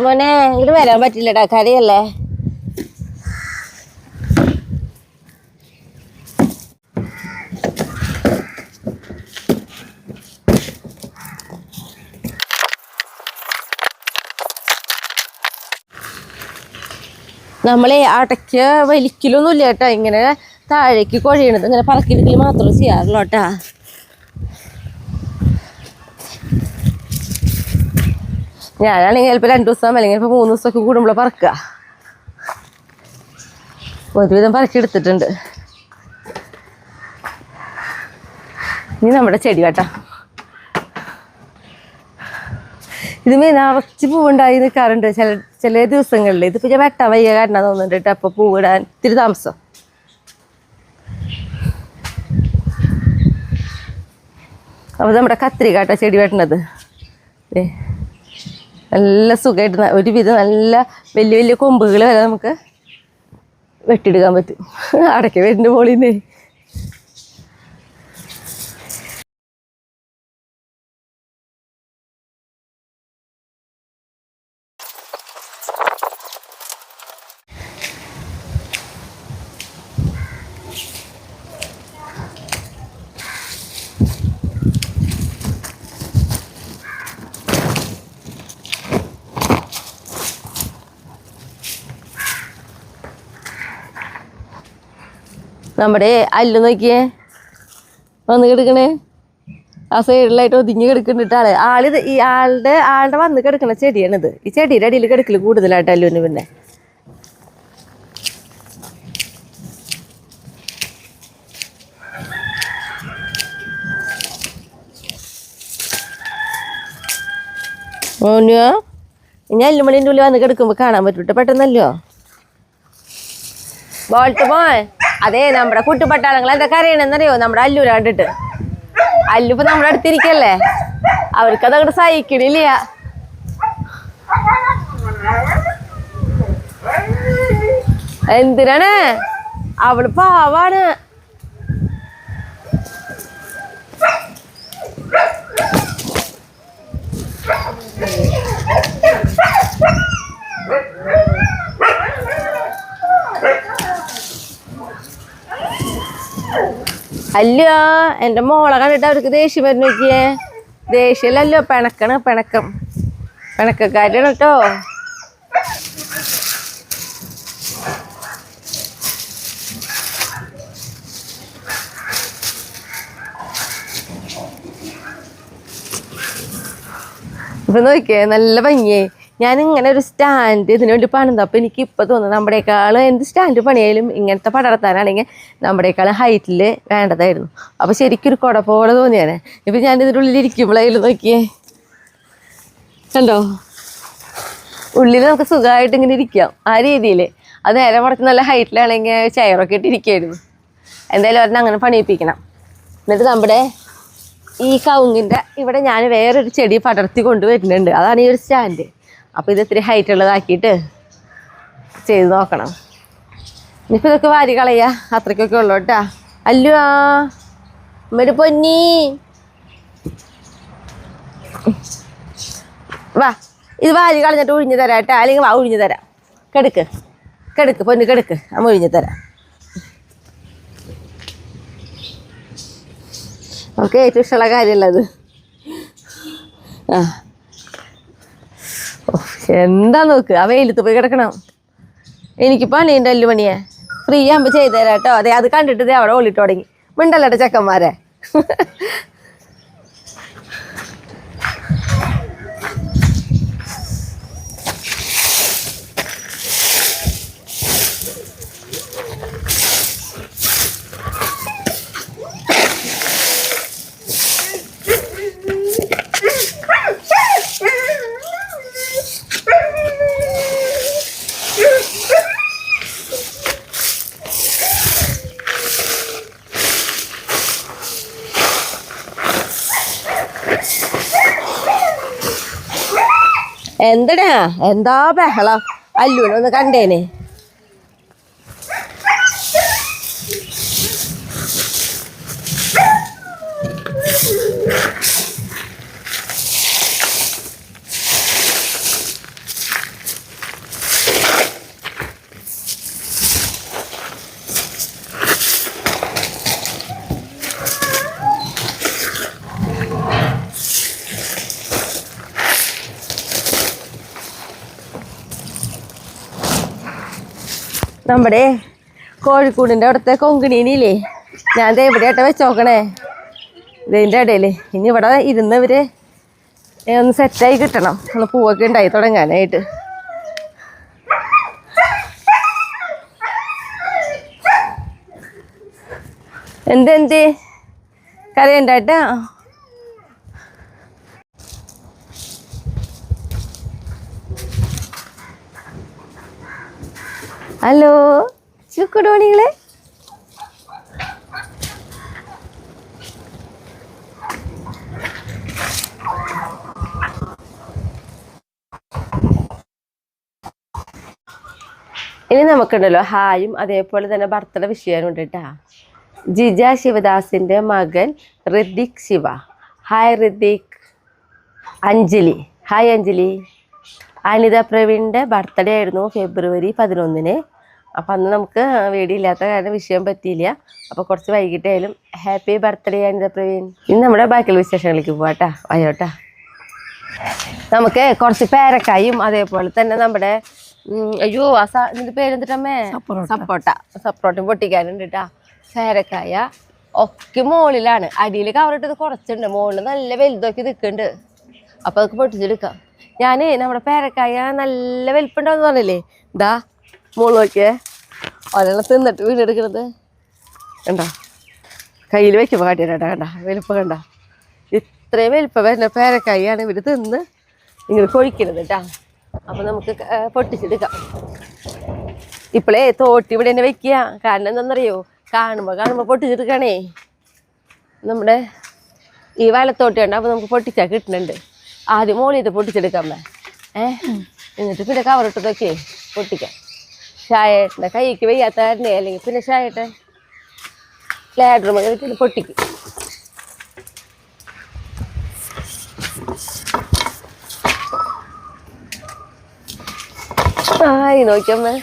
മോനെ ഇങ്ങോട്ട് വരാൻ പറ്റില്ലടാ, കരയല്ലേ. നമ്മളെ അടയ്ക്ക് വലിക്കലൊന്നുമില്ല കേട്ടോ, ഇങ്ങനെ താഴേക്ക് കുഴയണത് ഇങ്ങനെ പറക്കിയെടുക്കൽ മാത്രമേ ചെയ്യാറുള്ളൂ കേട്ടാ. ഞാനാണെങ്കിൽ ചിലപ്പോൾ 2 ദിവസം അല്ലെങ്കിൽ ഇപ്പോൾ 3 ദിവസമൊക്കെ കൂടുമ്പോൾ പറക്കുക. ഒരുവിധം പറക്കിയെടുത്തിട്ടുണ്ട്. ഇനി നമ്മുടെ ചെടി കേട്ടാ, ഇതുമേ നിറച്ച് പൂവുണ്ടായി നിൽക്കാറുണ്ട് ചില ദിവസങ്ങളിൽ. ഇതിപ്പോൾ ഞാൻ വെട്ടാൻ വയ്യ കാരണം തോന്നുന്നുണ്ട് കേട്ടോ. അപ്പോൾ പൂവിടാൻ ഇത്തിരി താമസം. അപ്പോൾ നമ്മുടെ കത്രിക കേട്ടോ ചെടി വെട്ടണത്. നല്ല സുഖമായിട്ട് ഒരുവിധം നല്ല വലിയ വലിയ കൊമ്പുകൾ വരെ നമുക്ക് വെട്ടിയെടുക്കാൻ പറ്റും അടയ്ക്ക വീടിൻ്റെ മുകളിൽ നിന്ന്. നമ്മുടെ അല്ല് നോക്കിയേ വന്ന് കിടക്കണേ, ആ സൈഡിലായിട്ട് ഒതുങ്ങി കിടക്കുന്നുണ്ട് ആള്. ഈ ആളുടെ വന്ന് കിടക്കണ ചെടിയാണിത്. ഈ ചെടിയുടെ അടിയിൽ കിടക്കൽ കൂടുതലായിട്ട് അല്ലുവിന്. പിന്നെ മോനുവോ ഇനി അല്ലുമണിൻ്റെ ഉള്ളിൽ വന്ന് കിടക്കുമ്പോൾ കാണാൻ പറ്റൂട്ടെ പെട്ടെന്നല്ലോ. ബോൾട്ട് പോൻ അതെ, നമ്മുടെ കുട്ടിപ്പട്ടാളങ്ങൾ എന്തൊക്കെ അറിയണമെന്നറിയോ? നമ്മുടെ അല്ലൂര് കണ്ടിട്ട്. അല്ലുപ്പോ നമ്മുടെ അടുത്തിരിക്കല്ലേ, അവർക്കത് അങ്ങോട്ട് സഹിക്കണില്ല. എന്തിനാണ് അവള് പാവാണ്. അല്ലോ എൻ്റെ മോളെ കണ്ടിട്ട് അവർക്ക് ദേഷ്യം വരുന്ന നോക്കിയേ. ദേഷ്യമല്ലല്ലോ, പിണക്കം. പിണക്കക്കാരാണ് കേട്ടോ. ഇപ്പൊ നോക്കിയേ നല്ല ഭംഗിയായി. ഞാനിങ്ങനെ ഒരു സ്റ്റാൻഡ് ഇതിനു വേണ്ടി പണിതപ്പോൾ എനിക്ക് ഇപ്പോൾ തോന്നുന്നു നമ്മുടേക്കാൾ എന്ത് സ്റ്റാൻഡ് പണിയായാലും ഇങ്ങനത്തെ പടർത്താനാണെങ്കിൽ നമ്മുടേക്കാൾ ഹൈറ്റിൽ വേണ്ടതായിരുന്നു. അപ്പോൾ ശരിക്കും ഒരു കുട പോലെ തോന്നിയാണ്. ഇപ്പം ഞാൻ ഇതിൻ്റെ ഉള്ളിൽ ഇരിക്കുമ്പോഴായാലും നോക്കിയേ, കണ്ടോ, ഉള്ളിൽ നമുക്ക് സുഖമായിട്ട് ഇങ്ങനെ ഇരിക്കാം. ആ രീതിയിൽ അത് നേരെ മുടച്ച് നല്ല ഹൈറ്റിലാണെങ്കിൽ ചെയറൊക്കെ ഇട്ടിരിക്കുമായിരുന്നു. എന്തായാലും ഒരെണ്ണം അങ്ങനെ പണിയിപ്പിക്കണം. എന്നിട്ട് നമ്മുടെ ഈ കവുങ്ങിൻ്റെ ഇവിടെ ഞാൻ വേറൊരു ചെടി പടർത്തി കൊണ്ടുവരുന്നുണ്ട്. അതാണ് ഈ ഒരു സ്റ്റാൻഡ്. അപ്പോൾ ഇത് ഇത്തിരി ഹൈറ്റ് ഉള്ളതാക്കിയിട്ട് ചെയ്ത് നോക്കണം. ഇനിയിപ്പോൾ ഇതൊക്കെ വാരി കളയുക, അത്രയ്ക്കൊക്കെ ഉള്ളൂ കേട്ടാ. അല്ലോ അമ്മയുടെ പൊന്നി വാ, ഇത് വാരി കളഞ്ഞിട്ട് ഒഴിഞ്ഞു തരാം കേട്ടാ. അല്ലെങ്കിൽ വാ ഒഴിഞ്ഞു തരാം. കിടക്ക് പൊന്ന് കിടക്ക്, അമ്മ ഒഴിഞ്ഞു തരാം. നമുക്ക് ഏറ്റവും ഇഷ്ടമുള്ള കാര്യമല്ലത്. ആ എന്താ നോക്ക്, ആ വെയിലത്ത് പോയി കിടക്കണം. എനിക്ക് പണിയുണ്ട് അല്ലു മണിയെ. ഫ്രീ ആകുമ്പോൾ ചെയ്തു തരാം കേട്ടോ. അതെ, അത് കണ്ടിട്ട് ഇതേ അവിടെ ഓളിട്ട് തുടങ്ങി. മിണ്ടല്ലേട്ടോ ചെക്കന്മാരെ. എന്തടാ, എന്താ ബഹളം? അല്ലൂനൊന്ന് കണ്ടേനെ. നമ്മുടെ കോഴിക്കൂടിൻ്റെ അവിടുത്തെ കൊങ്കിണീനില്ലേ, ഞാൻ ദേ എവിടെയായിട്ട് വെച്ച് നോക്കണേ, ഇതിൻ്റെ ഇടയിൽ. ഇനി ഇവിടെ ഇരുന്നവർ ഒന്ന് സെറ്റായി കിട്ടണം, ഒന്ന് പൂവൊക്കെ ഉണ്ടായി തുടങ്ങാനായിട്ട്. എന്ത് കരയുണ്ടായിട്ടാ? ഹലോ ചുക്കുടോണികളെ, ഇനി നമുക്കുണ്ടല്ലോ ഹായും അതേപോലെ തന്നെ ബർത്ത്ഡേ വിഷ് ചെയ്യാനുണ്ട് കേട്ടാ. ജിജ ശിവദാസിൻ്റെ മകൻ ഋതിക് ശിവ. ഹായ് ഋതിക്. അഞ്ജലി, ഹായ് അഞ്ജലി. അനിത പ്രവീണിൻ്റെ ബർത്ത്ഡേ ആയിരുന്നു ഫെബ്രുവരി 11. അപ്പം അന്ന് നമുക്ക് വീഡിയോ ഇല്ലാത്ത കാരണം വിഷയം പറ്റിയില്ല. അപ്പോൾ കുറച്ച് വൈകിട്ടായാലും ഹാപ്പി ബർത്ത്ഡേ അനിത പ്രവീൺ. ഇന്ന് നമ്മുടെ ബാക്കിയുള്ള വിശേഷങ്ങളിലേക്ക് പോവാട്ടാ, വയോട്ടാ. നമുക്ക് കുറച്ച് പേരക്കായും അതേപോലെ തന്നെ നമ്മുടെ അയ്യോ ഇതിൻ്റെ പേരെന്തിട്ടമ്മേ, സപ്പോട്ടയും പൊട്ടിക്കാനുണ്ട് കേട്ടാ. പേരക്കായ ഒക്കെ മുകളിലാണ്, അടിയിൽ കവറിട്ടത് കുറച്ചുണ്ട്, മുകളിൽ നല്ല വലുതൊക്കെ നിൽക്കുന്നുണ്ട്. അപ്പോൾ അതൊക്കെ പൊട്ടിച്ചെടുക്കാം. ഞാൻ നമ്മുടെ പേരക്കായ നല്ല വലിപ്പുണ്ടാവെന്ന് പറഞ്ഞില്ലേ, ഇതാ മുകളിൽ നോക്കിയേ, ഒരെണ്ണം തിന്നിട്ട് വീടെടുക്കണത് കണ്ടോ, കയ്യിൽ വയ്ക്കുമ്പോൾ കാട്ടിയാട്ടാ. കണ്ട വലിപ്പം കണ്ട, ഇത്രയും വലിപ്പം വരുന്ന പേരക്കായാണ് ഇവർ തിന്ന് ഇങ്ങനെ കൊഴിക്കണത് കേട്ടാ. അപ്പം നമുക്ക് പൊട്ടിച്ചെടുക്കാം. ഇപ്പോഴേ തോട്ടി ഇവിടെ തന്നെ വെക്കുക, കാരണം എന്താണെന്നറിയോ, കാണുമ്പോൾ പൊട്ടിച്ചെടുക്കണേ. നമ്മുടെ ഈ വലത്തോട്ടി ഉണ്ട്, അപ്പോൾ നമുക്ക് പൊട്ടിച്ചാൽ കിട്ടുന്നുണ്ട്. ആദ്യം മോളിൽ ഇത് പൊട്ടിച്ചെടുക്കാമേ, എന്നിട്ട് പിന്നെ കവറിട്ടതൊക്കെ പൊട്ടിക്കാം. ഷായേട്ടൻ്റെ കൈക്ക് വയ്യാത്ത കാരണേ, അല്ലെങ്കിൽ പിന്നെ ഷായേട്ടൻ ലാഡർ മകൻ പൊട്ടിക്കും. ആയി നോക്കിയമ്മേ.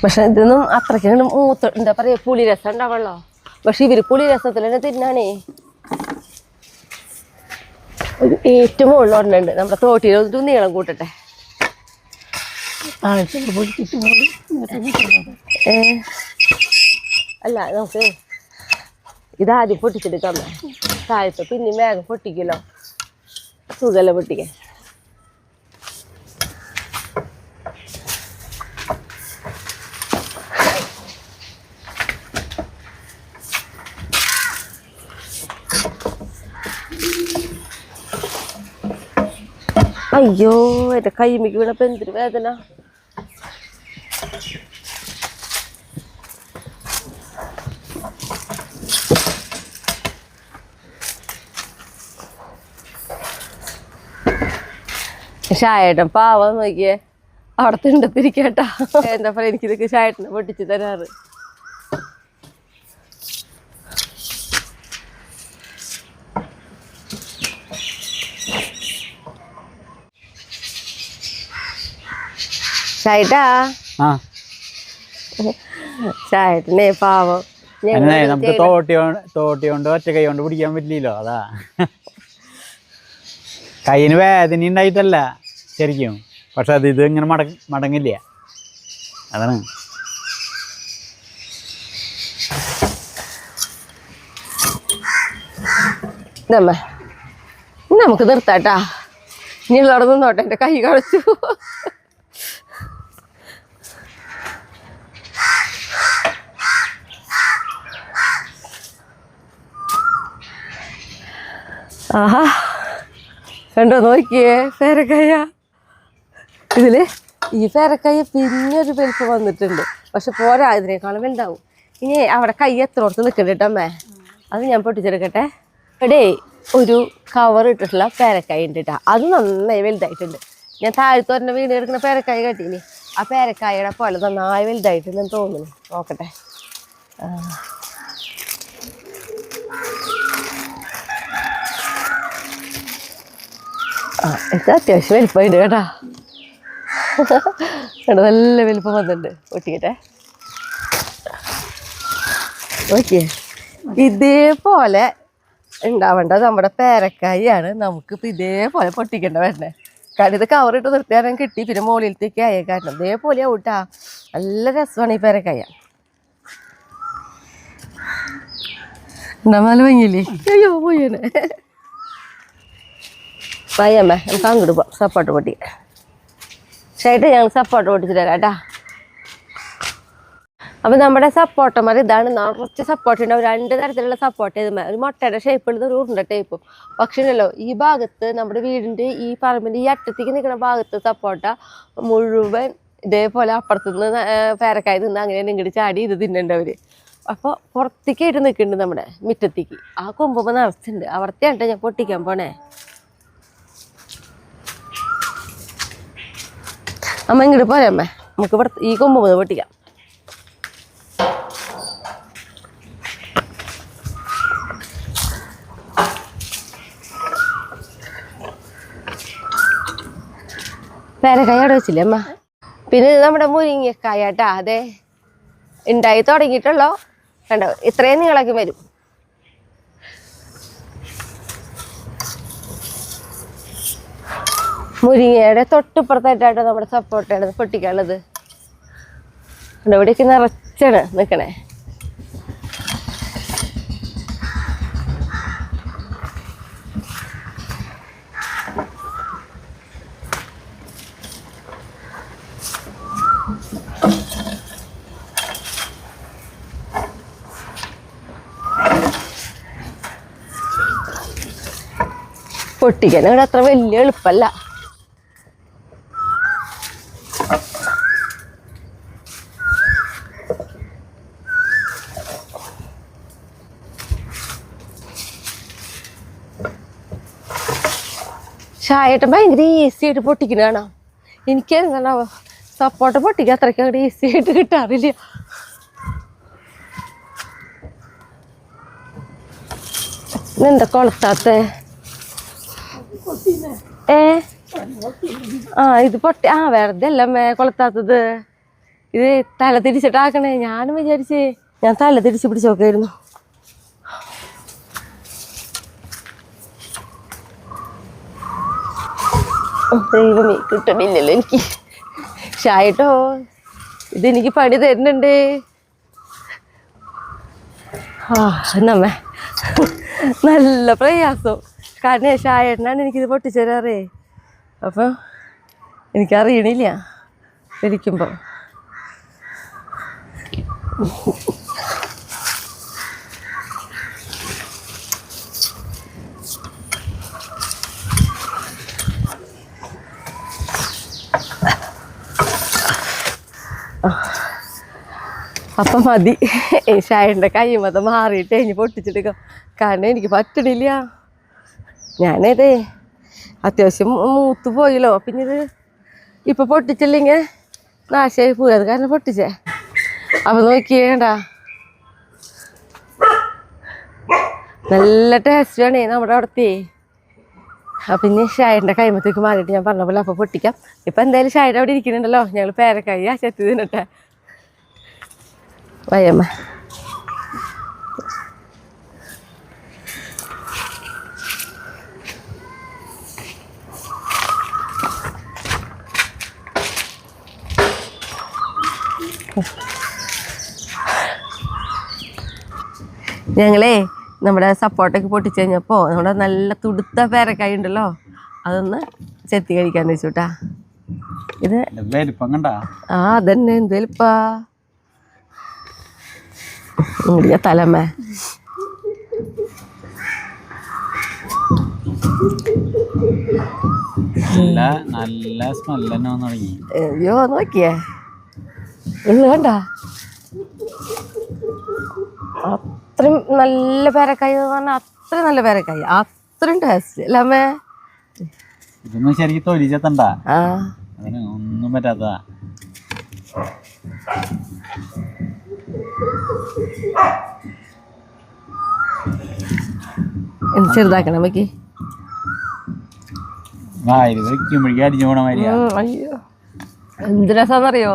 പക്ഷെ ഇതൊന്നും അത്രയ്ക്ക് എന്താ പറയാ പുളി രസം ഉണ്ടാവുള്ളോ. പക്ഷെ ഇവര് പുളി രസത്തിൽ തന്നെ തിന്നാണേ. ഒരു ഏറ്റവും മുകളിലുണ്ട് നമ്മുടെ തോട്ടിയിൽ ഒരു നീളം കൂട്ടട്ടെ. അല്ല നമുക്ക് ഇതാദ്യം പൊട്ടിച്ചെടുക്കാം. താഴത്തെ പിന്നെ വേഗം പൊട്ടിക്കല്ലോ, സുഖല്ല പൊട്ടിക്കാൻ. അയ്യോ എന്റെ കൈമിക്ക് വീണപ്പോ എന്തൊരു വേദന. ഷായേട്ടൻ പാവം നോക്കിയേ, അവിടെ തിണ്ടത്തിരിക്കട്ടാ. എന്താ പറയാ, എനിക്കിതൊക്കെ ഷായേട്ടനെ പൊട്ടിച്ച് തരാറ്. ഷായേട്ടാ, ഷായേട്ടനെ പാവം. നമുക്ക് തോട്ടി കൊണ്ട് ഒറ്റ കൈ കൊണ്ട് പിടിക്കാൻ പറ്റില്ലല്ലോ, അതാ. കയ്യിന് വേദന ഉണ്ടായിട്ടല്ല ശരിക്കും, പക്ഷെ അത് ഇത് ഇങ്ങനെ മടങ്ങില്ല, അതാണ്. നമുക്ക് നിർത്താട്ടാ, ഇനിയുള്ളവിടെ നിന്നോട്ടെ, എൻ്റെ കൈ കളച്ചു. ആഹാ കണ്ടോ, നോക്കിയേ പേരക്കായ. ഇതില് ഈ പേരക്കായ പിന്നൊരു വലിപ്പം വന്നിട്ടുണ്ട്, പക്ഷെ പോരാ, ഇതിനേക്കാളും വലുതാവും. ഇനി അവിടെ കൈ എത്രയോടത്ത് നിൽക്കണ്ട കേട്ടമ്മേ, അത് ഞാൻ പൊട്ടിച്ചെടുക്കട്ടെ. ഇവിടെ ഒരു കവർ ഇട്ടിട്ടുള്ള പേരക്കായ ഉണ്ട് കേട്ടോ, അത് നന്നായി വലുതായിട്ടുണ്ട്. ഞാൻ താഴത്ത് പറഞ്ഞ വീട് എടുക്കുന്ന പേരക്കായ കട്ടിയില്ലേ, ആ പേരക്കായയുടെ പോലെ നന്നായി വലുതായിട്ടെന്ന് തോന്നുന്നു. നോക്കട്ടെ. ഇത് അത്യാവശ്യം വലിപ്പമുണ്ട് കേട്ടാ, നല്ല വലിപ്പം വന്നിട്ടുണ്ട്. പൊട്ടിക്കട്ടെ, ഓക്കെ. ഇതേപോലെ ഉണ്ടാവേണ്ടത് നമ്മുടെ പേരക്കായാണ്. നമുക്കിപ്പോൾ ഇതേപോലെ പൊട്ടിക്കേണ്ട വരണേ, കാരണം ഇത് കവറിട്ട് നിർത്തിയാലും കിട്ടി, പിന്നെ മുകളിലത്തേക്ക് ആയ കാരണം ഇതേപോലെ ആവൂട്ടാ. നല്ല രസമാണ് ഈ പേരക്കായ. നല്ല ഭംഗിയില്ലേ? അയ്യോ പോയനെ പയ്യമ്മേ, നമുക്ക് അങ്ങോട്ട് പോവാം. സപ്പോർട്ട് പൊട്ടി ഷേട്ട് ഞങ്ങൾ സപ്പോർട്ട് പൊട്ടിച്ചിട്ട് തരാം കേട്ടാ. അപ്പം നമ്മുടെ സപ്പോർട്ടന്മാർ ഇതാണ്, നിറച്ച് സപ്പോർട്ട് ഉണ്ടാവും. 2 തരത്തിലുള്ള സപ്പോർട്ട് ചെയ്ത് ഒരു മുട്ടയുടെ ഷേപ്പുള്ളത്, ഒരു ഉരുണ്ട ടൈപ്പും. പക്ഷേ ഉണ്ടല്ലോ, ഈ ഭാഗത്ത് നമ്മുടെ വീടിൻ്റെ ഈ പറമ്പിൻ്റെ ഈ അറ്റത്തേക്ക് നിൽക്കുന്ന ഭാഗത്ത് സപ്പോർട്ട മുഴുവൻ ഇതേപോലെ അപ്പുറത്തുനിന്ന് പേരക്കായ നിന്ന് അങ്ങനെ ഇങ്ങോട്ട് ചാടി ഇത് തിന്നണ്ടവർ. അപ്പോൾ പുറത്തേക്കായിട്ട് നിൽക്കുന്നുണ്ട് നമ്മുടെ മുറ്റത്തേക്ക്. ആ കൊമ്പുമ്പോൾ നിറച്ചുണ്ട്, അവിടത്തെയാണ് ഞാൻ പൊട്ടിക്കാൻ പോണേ. അമ്മ ഇങ്ങോട്ട് പോരെ അമ്മ, നമുക്ക് ഇവിടെ ഈ കൊമ്പ് മുതൽ പൊട്ടിക്കാം. പേരക്കായ അവിടെ വെച്ചില്ലേ അമ്മ. പിന്നെ ഇത് നമ്മുടെ മുരിങ്ങക്കായ കേട്ടാ, അതെ ഉണ്ടായി തുടങ്ങിയിട്ടുള്ളോ. കണ്ടോ, ഇത്രയും നീളാക്കി വരും. മുരിങ്ങയുടെ തൊട്ടിപ്പുറത്തായിട്ടാട്ടോ നമ്മുടെ സപ്പോർട്ടാണ് പൊട്ടിക്കാനുള്ളത്. ഇവിടേക്ക് നിറച്ചാണ് നിൽക്കണേ. പൊട്ടിക്കാൻ ഇവിടെ അത്ര വലിയ എളുപ്പമല്ല. ഷായേട്ടൻ ഭയങ്കര ഈസി ആയിട്ട് പൊട്ടിക്കുന്ന കാണാം. എനിക്ക് എന്താണ് സപ്പോർട്ട് പൊട്ടിക്കാൻ അത്രയ്ക്ക് അങ്ങോട്ട് ഈസി ആയിട്ട് കിട്ടാറില്ല. ഇതെന്താ കൊളത്താത്ത? ഇത് പൊട്ടി. വെറുതെ അല്ല കൊളത്താത്തത്. ഇത് തല തിരിച്ചിട്ടാക്കണേ. ഞാനും വിചാരിച്ചേ ഞാൻ തല തിരിച്ച് പിടിച്ച് നോക്കായിരുന്നു. ദൈവമേ, കിട്ടണില്ലല്ലോ എനിക്ക്. ഷായിട്ടോ, ഇതെനിക്ക് പണി തരുന്നുണ്ട്. നമ്മ നല്ല പ്രയാസം. കാരണം ഷായേട്ടനാണ് എനിക്കിത് പൊട്ടിച്ചു തരാറേ. അപ്പം എനിക്കറിയണില്ല ഇരിക്കുമ്പോൾ. അപ്പം മതി, ഷായൻ്റെ കൈമത മാറിയിട്ട് ഇനി പൊട്ടിച്ചെടുക്കാം. കാരണം എനിക്ക് പറ്റണില്ല. ഞാനേതേ അത്യാവശ്യം മൂത്ത് പോയല്ലോ. പിന്നെ ഇത് ഇപ്പം പൊട്ടിച്ചില്ലെങ്കിൽ നാശമായി പോയി. അത് കാരണം പൊട്ടിച്ചേ. അപ്പം നോക്കിയേണ്ട, നല്ല ടേസ്റ്റ് വേണേ നമ്മുടെ അവിടത്തെ. അപ്പം ഇനി ഷായൻ്റെ കൈമത്തേക്ക് മാറിയിട്ട് ഞാൻ പറഞ്ഞ പോലെ അപ്പം പൊട്ടിക്കാം. ഇപ്പം എന്തായാലും ഷായുടെ അവിടെ ഇരിക്കുന്നുണ്ടല്ലോ. ഞങ്ങൾ പേരക്കായി ചെത്തി തിന്നിട്ടെ. വയ്യമ്മ. ഞങ്ങളേ നമ്മുടെ സപ്പോർട്ടൊക്കെ പൊട്ടിച്ച് കഴിഞ്ഞപ്പോൾ നമ്മുടെ നല്ല തുടുത്ത പേരക്കായ ഉണ്ടല്ലോ, അതൊന്ന് ചെത്തി കഴിക്കാന്ന് വെച്ചുട്ടാ. ഇത് അതന്നെ എന്തേലിപ്പാ തലമ്മ. നല്ല സ്മെല്ല് തുടങ്ങി. അയ്യോ നോക്കിയേ, ഇന്ന് കണ്ട അത്രയും നല്ല പേരക്കായ എന്ന് പറഞ്ഞാൽ അത്രയും നല്ല പേരക്കായ, അത്രയും ടേസ്റ്റ് അല്ലേ അമ്മേ? ഇതൊന്നും ശരിക്കും തൊലിച്ചെത്തണ്ട, അതിന് ഒന്നും പറ്റാത്ത. ചെറുതാക്കണം അമ്മക്ക്. അരിഞ്ഞു പോണ മാതിരിയാ. അയ്യോ എന്ത് രസാന്നറിയോ?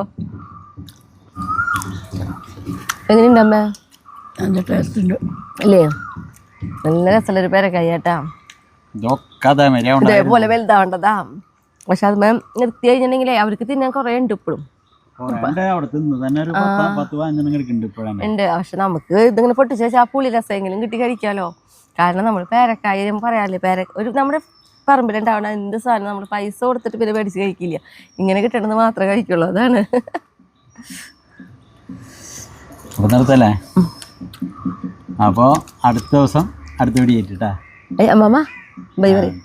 എങ്ങനെയുണ്ട് അമ്മ? നല്ല ടേസ്റ്റ് ഉണ്ട് അല്ലേ? നല്ല രസമുള്ളൊരു പേരക്കായ കേട്ടാ. ഇതേപോലെ വലുതാവേണ്ടതാ. പക്ഷെ അത് മാം നിർത്തി കഴിഞ്ഞിട്ടുണ്ടെങ്കിലേ അവർക്ക് തിന്നാൻ കുറേ ഉണ്ട് ഇപ്പോഴും ഉണ്ട്. പക്ഷെ നമുക്ക് ഇതിങ്ങനെ പൊട്ടിച്ച് വെച്ചാൽ പുളി രസമെങ്കിലും കിട്ടി കഴിക്കാമല്ലോ. കാരണം നമ്മൾ പേരക്കായും പറയാറില്ലേ, ഒരു നമ്മുടെ പറമ്പിലുണ്ടാവണ എന്ത് സാധനം നമ്മൾ പൈസ കൊടുത്തിട്ട് പിന്നെ മേടിച്ച് കഴിക്കില്ല. ഇങ്ങനെ കിട്ടണമെന്ന് മാത്രമേ കഴിക്കുള്ളൂ. അതാണ്. നിർത്തല്ലേ? അപ്പോൾ അടുത്ത ദിവസം അടുത്ത വീഡിയോ കേട്ടാ. അമ്മ ബൈ പറയും.